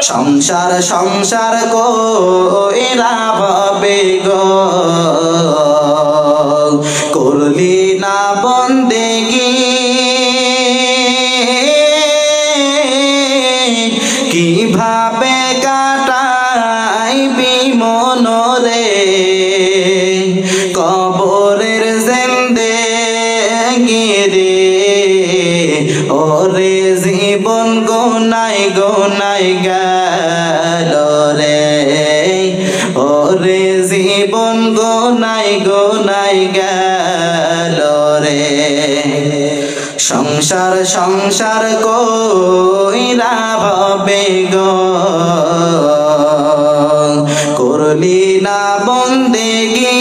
সংসার সংসার কইরা ভাবে গো করলি না বন্দেগি কিভাবে কাটাইবি মনরে কবরের জিন্দেগি রে ওরে জীবন গোনাই গোনাই গেল রে ওরে জীবন গোনাই গোনাই গেল রে সংসার সংসার কইরা ভাবে গো করলি না বন্দেগি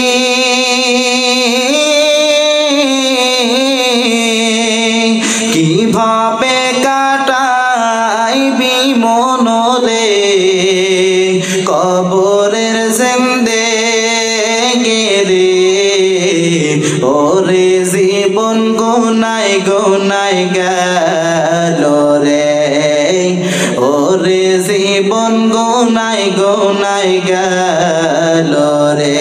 কিভাবে কাটাইবি মনরে কবরের জিন্দেগি রে ওরে জীবন গোনাই গোনাই গেল রে ওরে জীবন গোনাই গোনাই গেল রে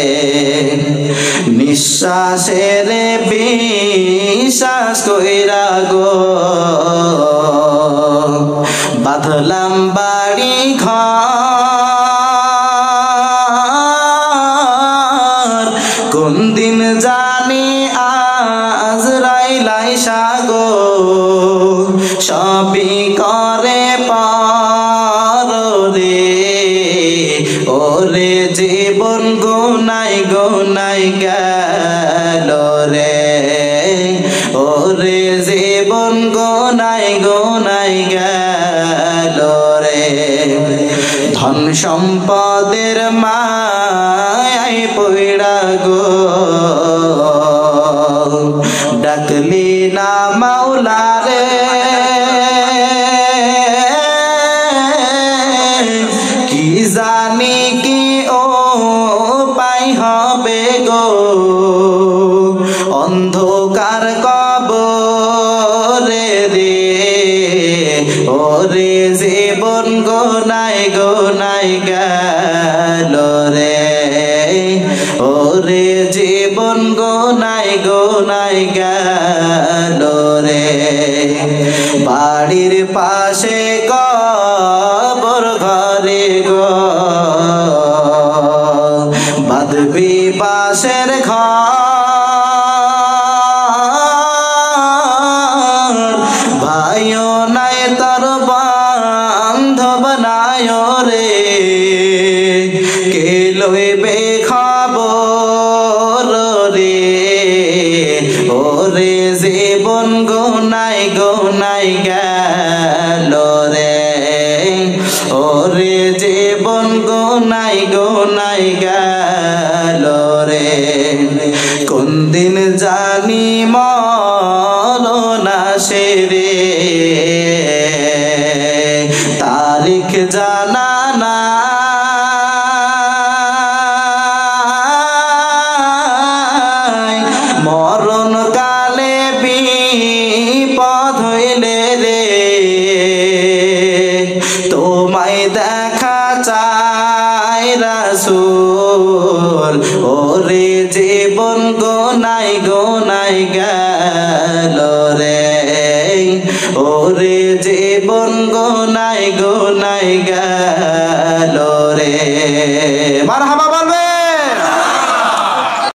নিঃশ্বাসের বিশ্বাস কইরা গো বাঁধলাম বাড়ি ঘর কোন দিন জানি আজরাইল গো সবই করে পার রে ওরে জীবন গোনাই গোনাই গেল রে ওরে জীবন গোনাই গোনাই গেল রে ধন সম্পদের মায় পইড়া গো ডাকলি না মাওলা রে কি জানি কি ও পাই হবে গো অন্ধকার কবরে রে ওরে জীবন গোনাই গোনাই গেল রে ওরে জীবন গোনাই গোনাই গেল রে বাড়ির পাশে কবর ঘরে গো বাঁধবি পাশের ঘর ভাইও নাই তোর বান্ধব নাই রে কে লইবে খবর রে ওরে জীবন গোনাই গোনাই গেল রে ওরে জীবন গোনাই গোনাই গেল রে কোন দিন জানি মরণ আসে রে তারিখ জানা নাই মরণ কালে বিপদ হইলে রে তোমায় দেখা চাই রাসূল ওরে জীবন গোনাই গোনাই গেল রে ওরে জীবন গোনাই গোনাই গেল রে মারহাবা বলবে।